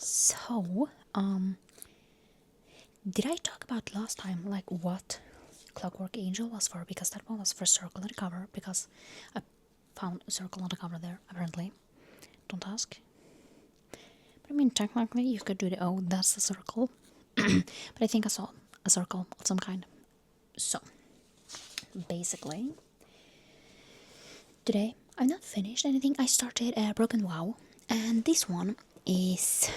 So, did I talk about last time, like what Clockwork Angel was for? Because that one was for Circle on the cover, because I found a circle on the cover there, apparently. Don't ask. But I mean, technically, you could do the oh, that's a circle. But I think I saw a circle of some kind. So, basically, today I've not finished anything. I started Broken Wow, and this one is,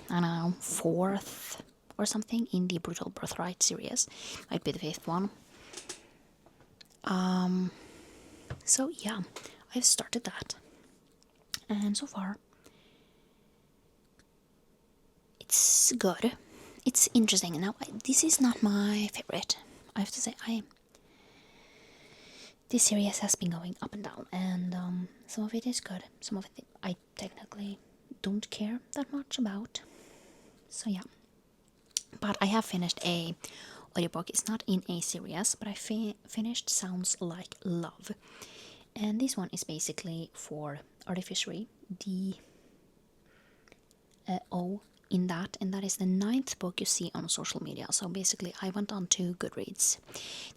I don't know, fourth or something in the Brutal Birthright series. Might be the fifth one. So yeah, I've started that, and so far it's good. It's interesting. Now, this is not my favorite. I have to say, this series has been going up and down, and some of it is good. Some of it I technically don't care that much about. So yeah, but I have finished a audiobook. It's not in a series, but I finished Sounds Like Love, and this one is basically for artificery. The O in that, and that is the 9th book you see on social media. So basically, I went on to GoodReads.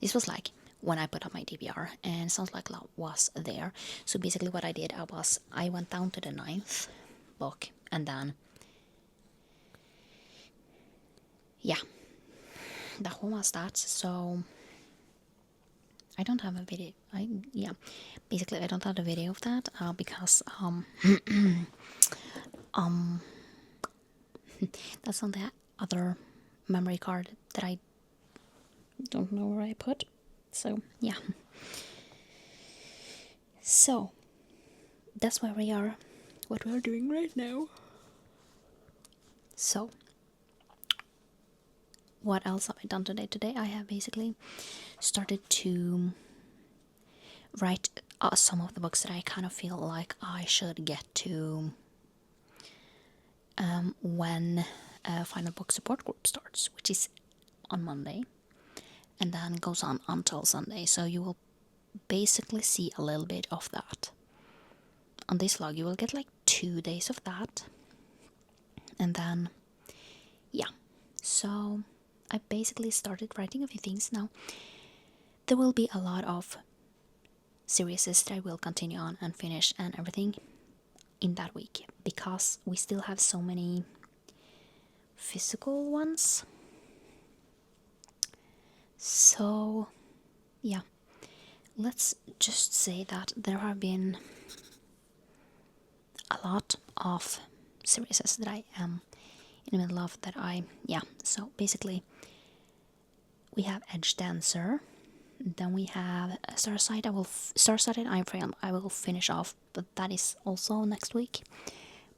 This was like when I put up my DVR, and Sounds Like Love was there. So basically, what I did, I went down to the 9th book, and then yeah, that one was that. So I don't have a video. Basically I don't have a video of that because that's on the other memory card that I don't know where I put. So yeah. So that's where we are. What we are doing right now. So what else have I done today? Today I have basically started to write some of the books that I kind of feel like I should get to when Final Book Support Group starts, which is on Monday, and then goes on until Sunday. So you will basically see a little bit of that. On this log, you will get like 2 days of that, and then yeah. So I basically started writing a few things now. There will be a lot of series that I will continue on and finish and everything in that week, because we still have so many physical ones. So yeah, let's just say that there have been a lot of series that I am in the middle of that so basically we have Edge Dancer, then we have Starsight. Starsight and Iframe I will finish off, but that is also next week,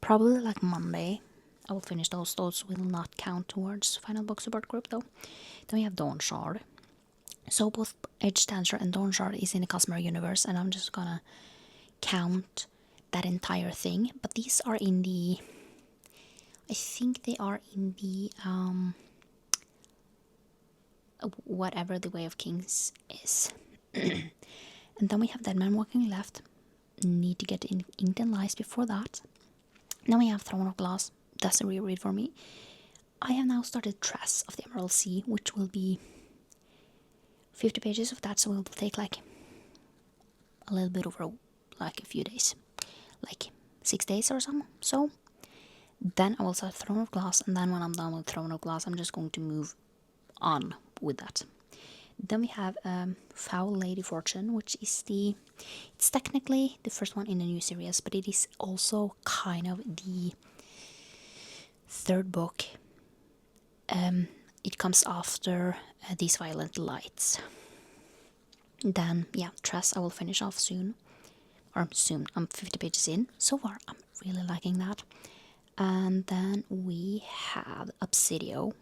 probably like Monday. I will finish those. Those will not count towards Final Book Support Group though. Then we have Dawn Shard. So both Edge Dancer and Dawn Shard is in the Cosmere universe, and I'm just gonna count that entire thing. But these are in the, I think they are in the whatever the Way of Kings is. And then we have Dead Man Walking Left. Need to get in Inked and Lies before that. Then we have Throne of Glass. That's a reread for me. I have now started Tress of the Emerald Sea, which will be 50 pages of that, so it will take like a little bit over like a few days, like 6 days or something. So then I will start Throne of Glass, and then when I'm done with Throne of Glass, I'm just going to move on with that. Then we have Foul Lady Fortune, which is it's technically the first one in the new series, but it is also kind of the third book. It comes after These Violent Lights. Then yeah, Tress I will finish off soon. I'm 50 pages in. So far I'm really liking that. And then we have Obsidio.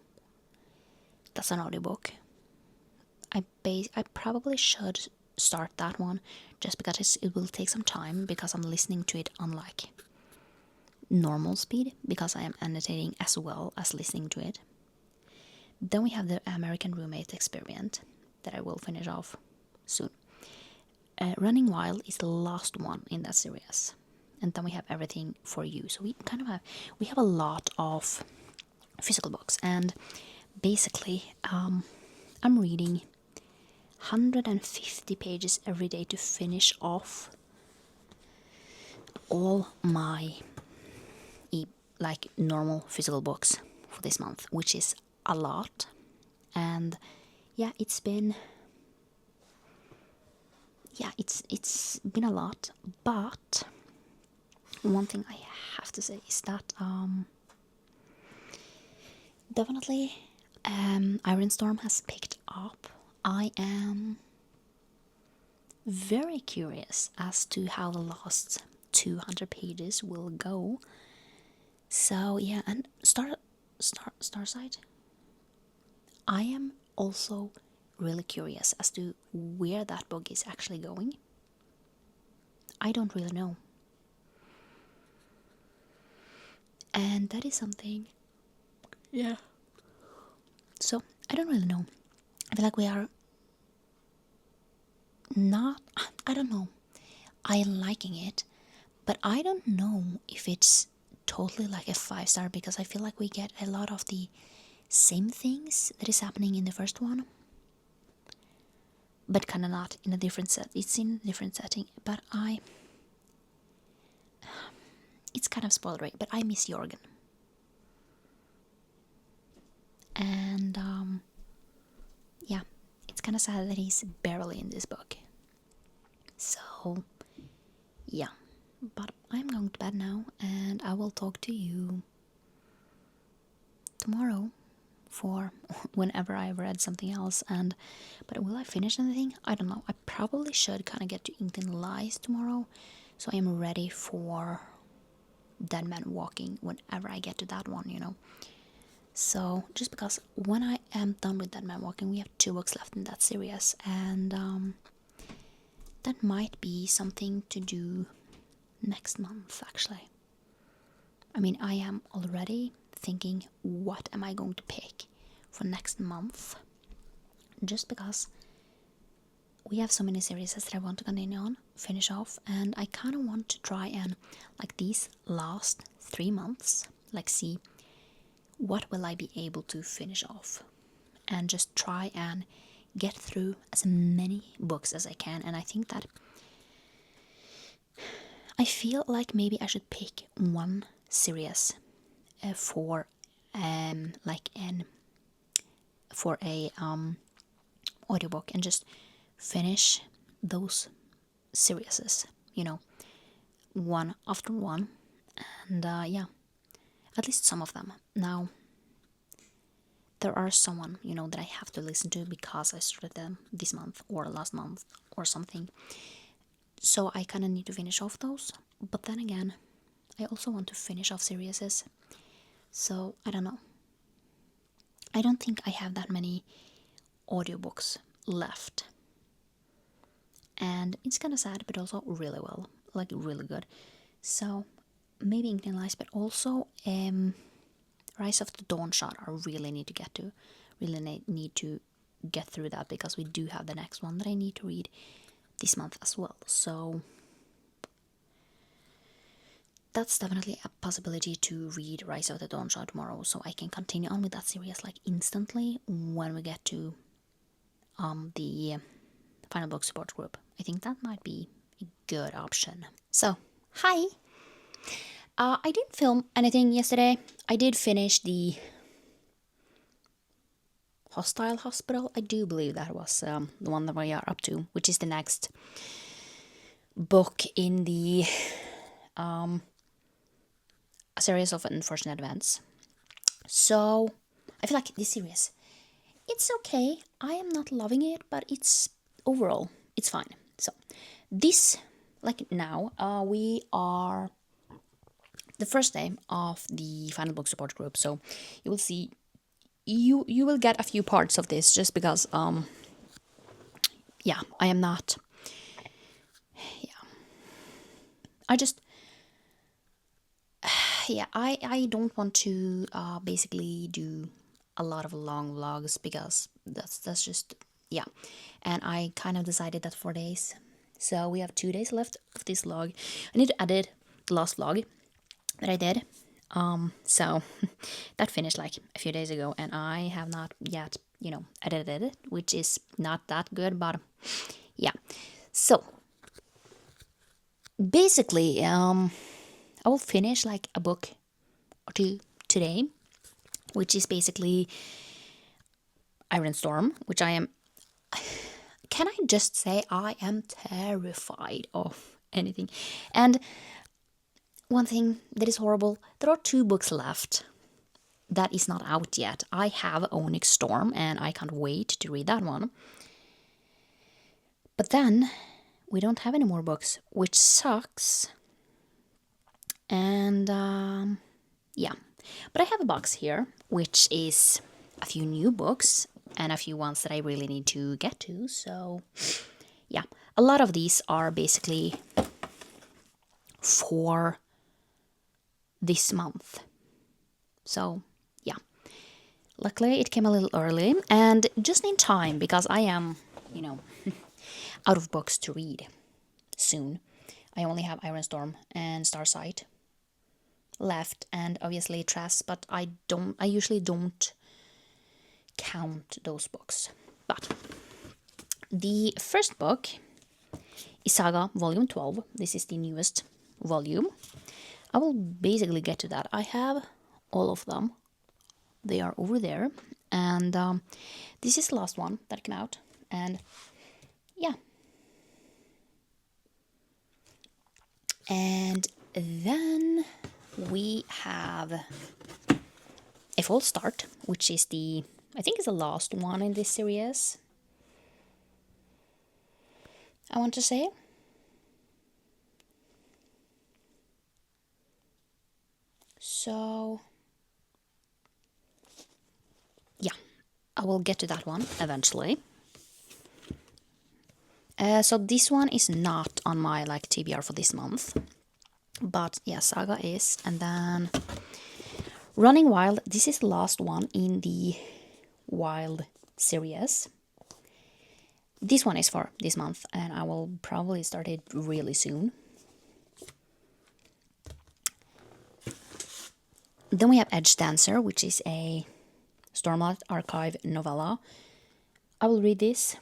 That's an audiobook. I probably should start that one, just because it will take some time, because I'm listening to it on like normal speed, because I am annotating as well as listening to it. Then we have the American Roommate Experiment that I will finish off soon. Running Wild is the last one in that series, and then we have everything for you. So we have a lot of physical books, and basically I'm reading 150 pages every day to finish off all my normal physical books for this month, which is a lot. And yeah, it's been a lot, but one thing I have to say is that definitely Iron Storm has picked up. I am very curious as to how the last 200 pages will go. So yeah, and Starside, I am also really curious as to where that book is actually going. I don't really know. And that is something. Yeah. So, I don't really know. I feel like we are not. I don't know. I am liking it, but I don't know if it's totally like a 5-star, because I feel like we get a lot of the same things that is happening in the first one, but kind of not in a different set. It's in a different setting, but it's kind of spoilery, but I miss Jorgen. And yeah, it's kind of sad that he's barely in this book. So yeah, but I'm going to bed now, and I will talk to you tomorrow for whenever I've read something else. But will I finish anything? I don't know. I probably should kind of get to Ink and Lies tomorrow, so I'm ready for Dead Man Walking whenever I get to that one, you know. So just because when I am done with Dead Man Walking, we have 2 books left in that series, and that might be something to do next month, actually. I mean, I am already thinking, what am I going to pick for next month? Just because we have so many series that I want to continue on, finish off, and I kind of want to try and, like, these last 3 months, like, see what will I be able to finish off, and just try and get through as many books as I can. And I think that I feel like maybe I should pick one series for a audiobook, and just finish those series, you know, one after one. And yeah, at least some of them. Now there are someone, you know, that I have to listen to because I started them this month or last month or something, so I kind of need to finish off those. But then again, I also want to finish off series, so I don't know. I don't think I have that many audiobooks left, and it's kind of sad, but also really well, like really good. So maybe Ink and Lies, but also Rise of the Dawn Shot. I really need to get through that, because we do have the next one that I need to read this month as well. So that's definitely a possibility to read Rise of the Dawn Shot tomorrow, so I can continue on with that series like instantly when we get to the final book support group. I think that might be a good option. So, hi! I didn't film anything yesterday. I did finish the Hostile Hospital. I do believe that was the one that we are up to, which is the next book in the series of unfortunate events. So I feel like this series, it's okay. I am not loving it, but it's overall, it's fine. So this, like now, we are the first day of the final book support group. So you will see, you will get a few parts of this, just because yeah, I am not, yeah, I just, yeah, I don't want to basically do a lot of long vlogs, because that's just, yeah. And I kind of decided that 4 days, so we have 2 days left of this vlog. I need to edit the last vlog that I did. So that finished like a few days ago, and I have not yet, edited it, which is not that good, but yeah. So basically, I will finish like a book or two today, which is basically Iron Storm, which I am. Can I just say I am terrified of anything? And one thing that is horrible, there are 2 books left that is not out yet. I have Onyx Storm, and I can't wait to read that one. But then we don't have any more books, which sucks. And yeah, but I have a box here, which is a few new books and a few ones that I really need to get to. So yeah, a lot of these are basically for this month. So yeah, luckily it came a little early and just in time, because I am, out of books to read soon. I only have Iron Storm and Starsight left, and obviously Tress, but I usually don't count those books. But the first book is Saga Volume 12. This is the newest volume. I will basically get to that. I have all of them. They are over there. And this is the last one that came out. And yeah. And then we have A False Start, which is I think is the last one in this series, I want to say. So yeah, I will get to that one eventually. So this one is not on my TBR for this month, but yeah, Saga is. And then Running Wild. This is the last one in the Wild series. This one is for this month, and I will probably start it really soon. Then we have Edge Dancer, which is a Stormlight Archive novella. I will read this.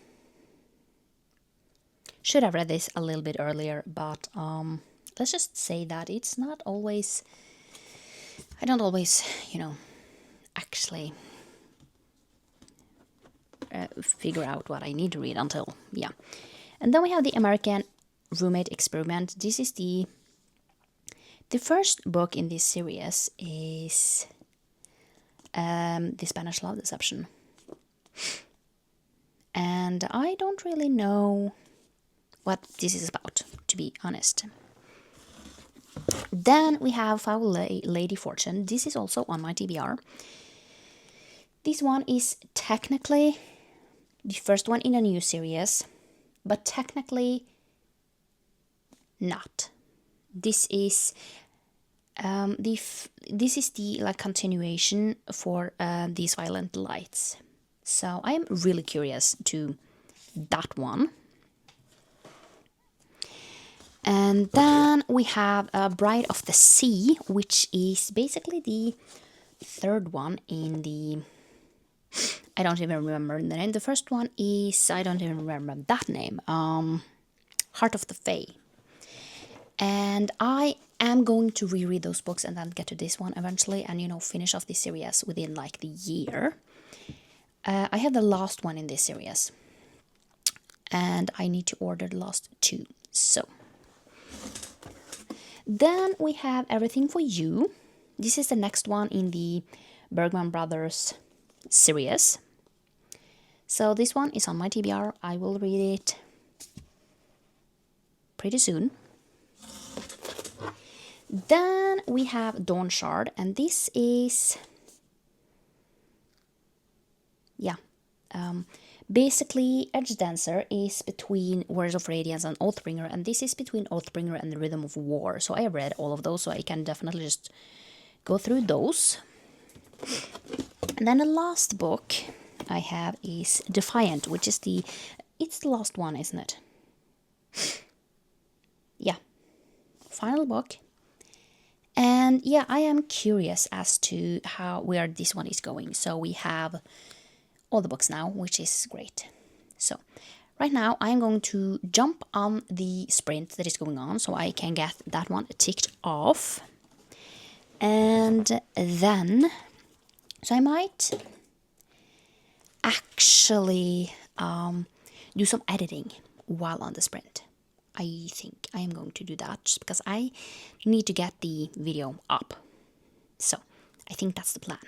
Should have read this a little bit earlier, but let's just say that it's not always... I don't always, actually figure out what I need to read until, yeah. And then we have the American Roommate Experiment. This is the first book in this series is The Spanish Love Deception. And I don't really know what this is about, to be honest. Then we have Foul Lady Fortune. This is also on my TBR. This one is technically the first one in a new series, but technically not. This is the continuation for These Violent Lights. So I am really curious to that one. And then we have Bride of the Sea, which is basically the third one in the... I don't even remember the name. The first one is... I don't even remember that name. Heart of the Fae. And I am going to reread those books and then get to this one eventually and, finish off this series within the year. I have the last one in this series. And I need to order the last 2. So... Then we have Everything for You. This is the next one in the Bergman Brothers series. So this one is on my TBR. I will read it pretty soon. Then we have Dawn Shard, and this is... yeah. Basically, Edge Dancer is between Words of Radiance and Oathbringer, and this is between Oathbringer and the Rhythm of War. So I have read all of those, so I can definitely just go through those. And then the last book I have is Defiant, which is it's the last one, isn't it? Yeah. Final book. And yeah, I am curious as to where this one is going. So we have all the books now, which is great. So right now I'm going to jump on the sprint that is going on so I can get that one ticked off. And then, so I might actually do some editing while on the sprint. I think I am going to do that just because I need to get the video up. So I think that's the plan.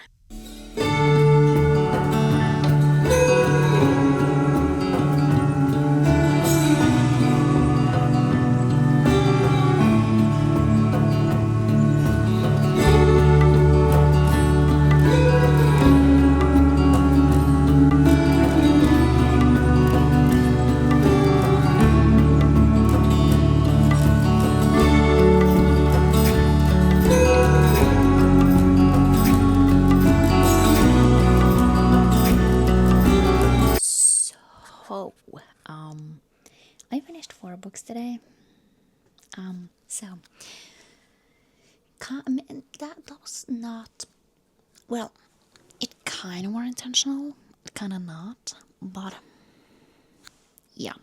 So, I finished 4 books today. So that was not, well, it kind of were intentional, kind of not, but yeah.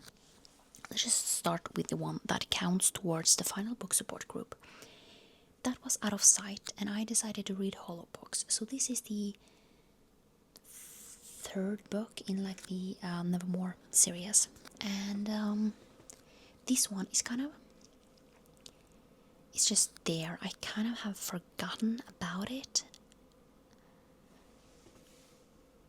Let's just start with the one that counts towards the final book support group. That was Out of Sight, and I decided to read Hollow books. So this is the 3rd book in like the Nevermore series, and this one is kind of, it's just there. I kind of have forgotten about it,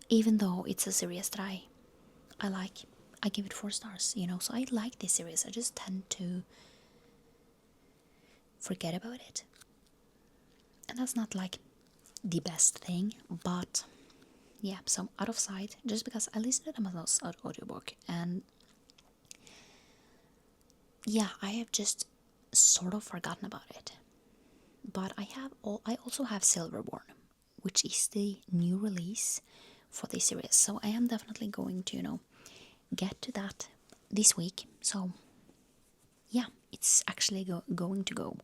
even though it's a series that I like. I give it 4 stars, you know, so I like this series. I just tend to forget about it, and that's not like the best thing, but yeah. So Out of Sight, just because I listened to them as an audiobook, and yeah, I have just sort of forgotten about it. But I also have Silverborn, which is the new release for this series. So I am definitely going to, you know, get to that this week. So yeah, it's actually going to go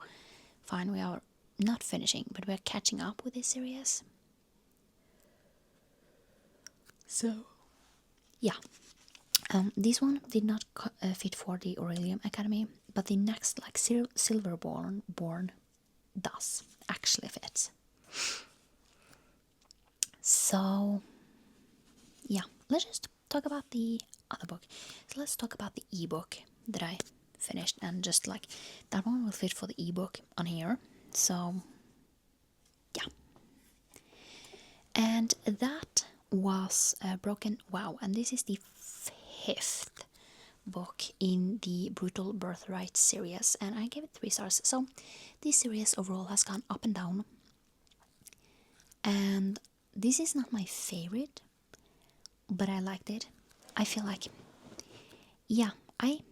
fine. We are not finishing, but we're catching up with this series. So yeah, this one did not fit for the Orilium Academy, but the next, like Silverborn does actually fit. So yeah, let's just talk about the other book. So let's talk about the ebook that I finished, and just like that one will fit for the ebook on here. So yeah, and that was Broken Wow, and this is the 5th book in the Brutal Birthright series, and I gave it 3 stars. So this series overall has gone up and down, and this is not my favorite, but I liked it. I feel like, yeah, I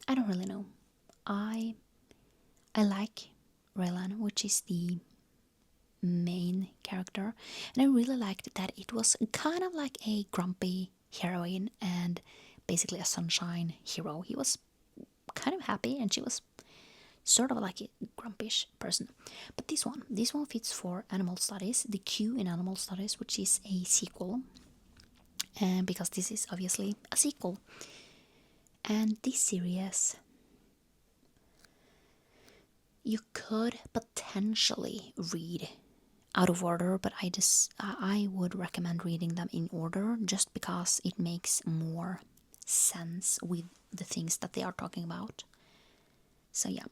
don't really know. I like Raylan, which is the main character, and I really liked that it was kind of like a grumpy heroine and basically a sunshine hero. He was kind of happy, and she was sort of like a grumpish person. But this one fits for Animal Studies, the Q in Animal Studies, which is a sequel, and because this is obviously a sequel. And this series, you could potentially read out of order, but I would recommend reading them in order, just because it makes more sense with the things that they are talking about. So yeah.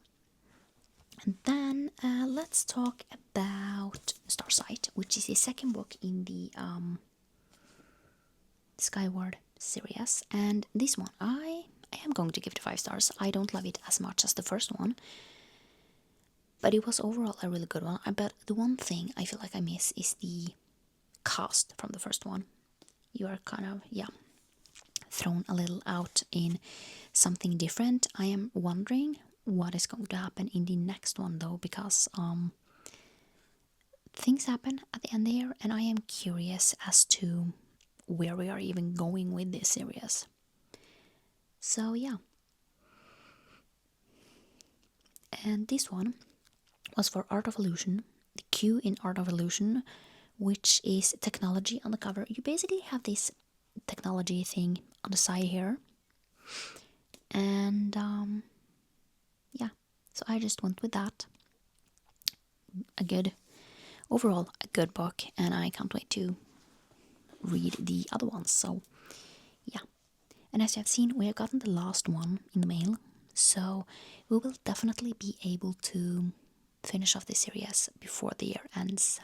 And then let's talk about Starsight, which is the 2nd book in the Skyward series. And this one, I am going to give it 5 stars. I don't love it as much as the first one, but it was overall a really good one. But the one thing I feel like I miss is the cast from the first one. You are kind of, yeah, thrown a little out in something different. I am wondering what is going to happen in the next one, though, because things happen at the end there, and I am curious as to where we are even going with this series. So yeah. And this one was for Art of Illusion. The Q in Art of Illusion, which is technology on the cover. You basically have this technology thing on the side here. And yeah, so I just went with that. Overall a good book, and I can't wait to read the other ones. So yeah, and as you have seen, we have gotten the last one in the mail, so we will definitely be able to finish off this series before the year ends.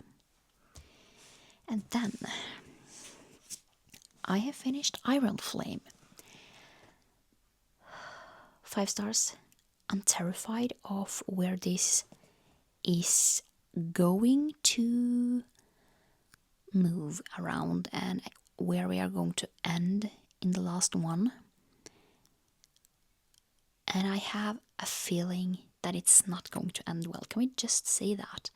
And then I have finished Iron Flame. 5 stars. I'm terrified of where this is going to move around and where we are going to end in the last one. And I have a feeling that it's not going to end well. Can we just say that?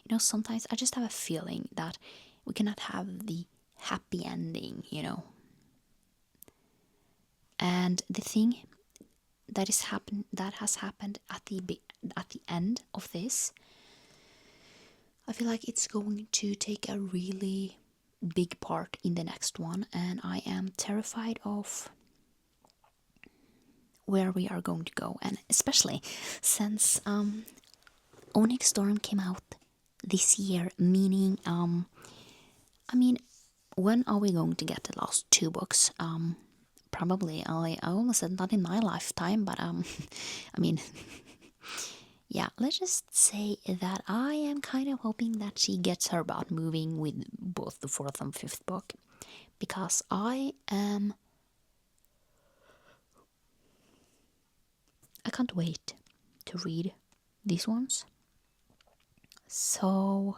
You know, sometimes I just have a feeling that we cannot have the happy ending, you know. And the thing that has happened at the end of this, I feel like it's going to take a really big part in the next one, and I am terrified of where we are going to go, and especially since Onyx Storm came out this year, meaning I mean, when are we going to get the last 2 books? Probably I almost said not in my lifetime, but I mean, yeah, let's just say that I am kind of hoping that she gets her butt moving with both the 4th and 5th book, because I can't wait to read these ones. So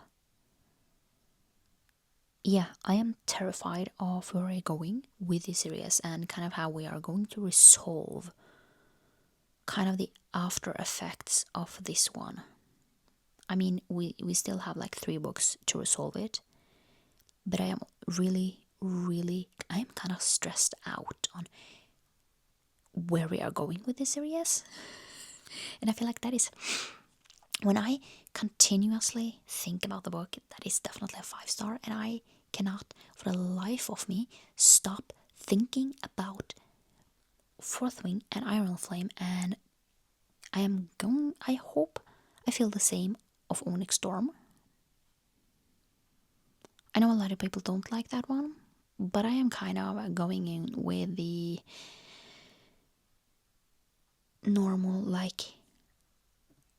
yeah, I am terrified of where we're going with this series and kind of how we are going to resolve kind of the after effects of this one. I mean, we still have like 3 books to resolve it, but I am I am kind of stressed out on where we are going with this series. And I feel like that is, when I continuously think about the book, that is definitely a 5 star, and I cannot for the life of me stop thinking about Fourth Wing and Iron Flame, and I hope I feel the same of Onyx Storm. I know a lot of people don't like that one, but I am kind of going in with the normal, like,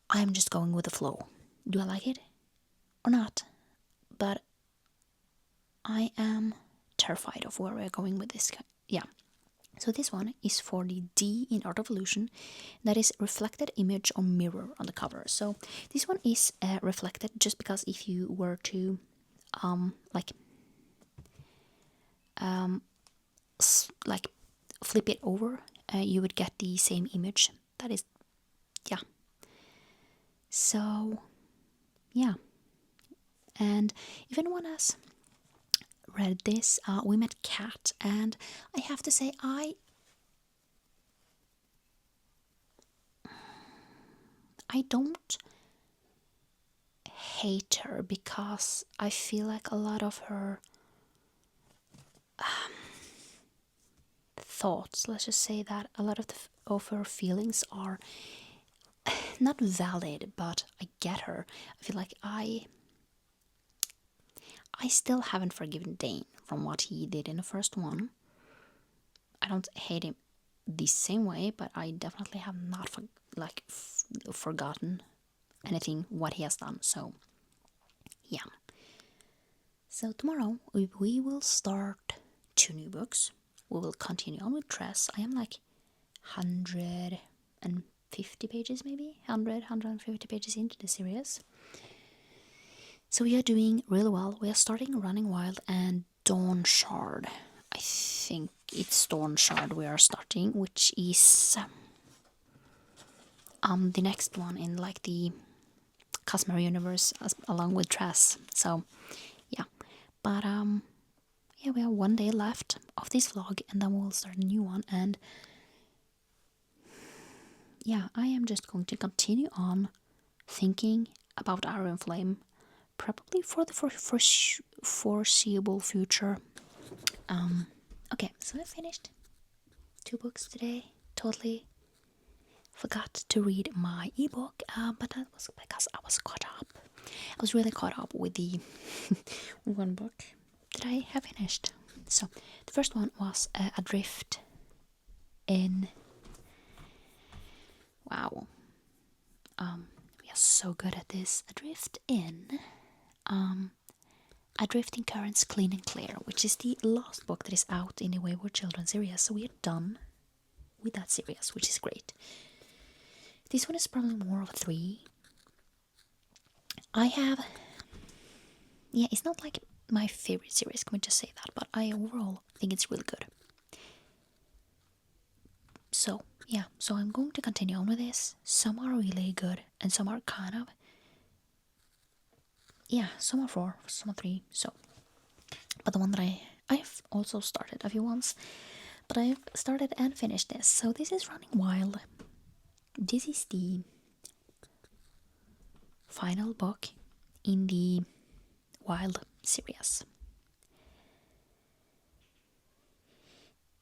I'm just going with the flow. Do I like it or not? But I am terrified of where we're going with this. Yeah. So this one is for the D in Art of Illusion, that is reflected image or mirror on the cover. So this one is reflected just because if you were to like flip it over, you would get the same image. That is, yeah. So yeah, and if anyone has read this, we met Kat, and I have to say I don't hate her, because I feel like a lot of her thoughts, let's just say that a lot of her feelings are not valid, but I get her. I feel like I still haven't forgiven Dane from what he did in the first one. I don't hate him the same way, but I definitely have not forgotten anything what he has done. So yeah. So tomorrow we will start 2 new books. We will continue on with Tress. I am like 150 pages, maybe 150 pages into the series. So we are doing really well. We are starting Running Wild and Dawn Shard. I think it's Dawn Shard we are starting, which is the next one in like the Cosmere universe, along with Tress. So yeah, but yeah, we have 1 day left of this vlog, and then we'll start a new one. And yeah, I am just going to continue on thinking about Iron Flame, probably for the foreseeable future. Okay, so I finished 2 books today. Totally forgot to read my ebook, but that was because I was caught up. I was really caught up with the one book that I have finished. So the first one was Adrift in. Wow, we are so good at this. Adrift in Currents Clean and Clear, which is the last book that is out in the Wayward Children series. So we are done with that series, which is great. This one is probably more of a 3. It's not like my favorite series, can we just say that, but I overall think it's really good. So, yeah, so I'm going to continue on with this. Some are really good, and some are kind of, some are 4, some are 3, so. But the one that I've also started a few ones, but I've started and finished this. So this is Running Wild. This is the final book in the Wild series.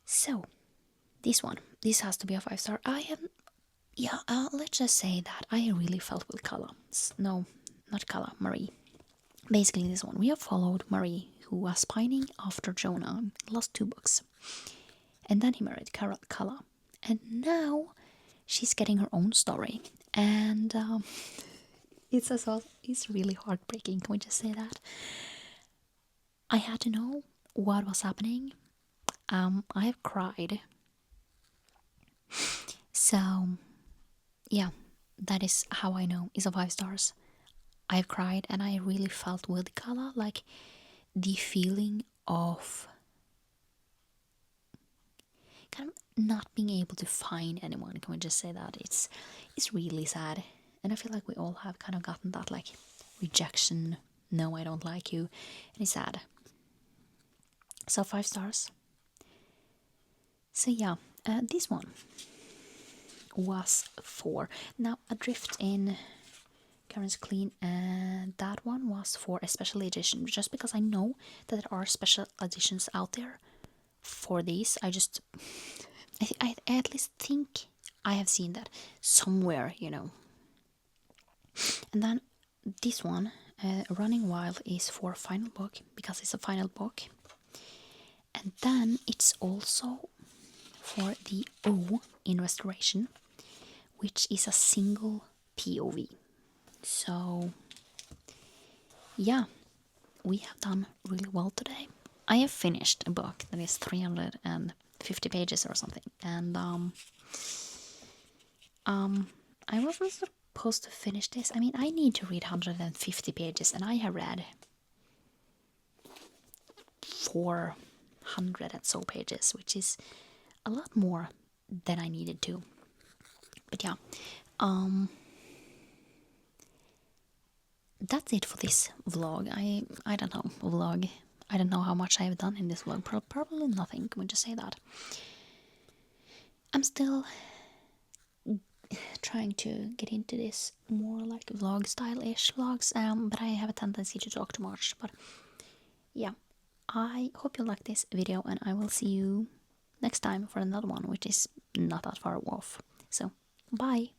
So, this has to be a 5-star. Let's just say that I really felt with Kala. No, not Kala, Marie. Basically, this one, we have followed Marie, who was pining after Jonah in the last 2 books. And then he married Kala. And now she's getting her own story. And it's really heartbreaking, can we just say that? I had to know what was happening. I have cried. So, yeah, that is how I know it's a 5 stars. I've cried and I really felt with Kala, like the feeling of kind of not being able to find anyone. Can we just say that? It's really sad. And I feel like we all have kind of gotten that, like, rejection. No, I don't like you. And it's sad. So 5 stars. So yeah, this one was 4. Now, Adrift in Currents Clean, and that one was for a special edition. Just because I know that there are special editions out there for these, I at least think I have seen that somewhere, And then this one, Running Wild, is for final book because it's a final book. And then it's also for the O in Restoration, which is a single POV. So, yeah, we have done really well today. I have finished a book that is 350 pages or something, and I wasn't supposed to finish this. I mean, I need to read 150 pages, and I have read 400 and so pages, which is a lot more than I needed to. But yeah, that's it for this vlog. I don't know, vlog. I don't know how much I have done in this vlog. Probably nothing, can we just say that? I'm still trying to get into this more like vlog style-ish vlogs, but I have a tendency to talk too much. But yeah, I hope you like this video, and I will see you next time for another one, which is not that far off. So, bye!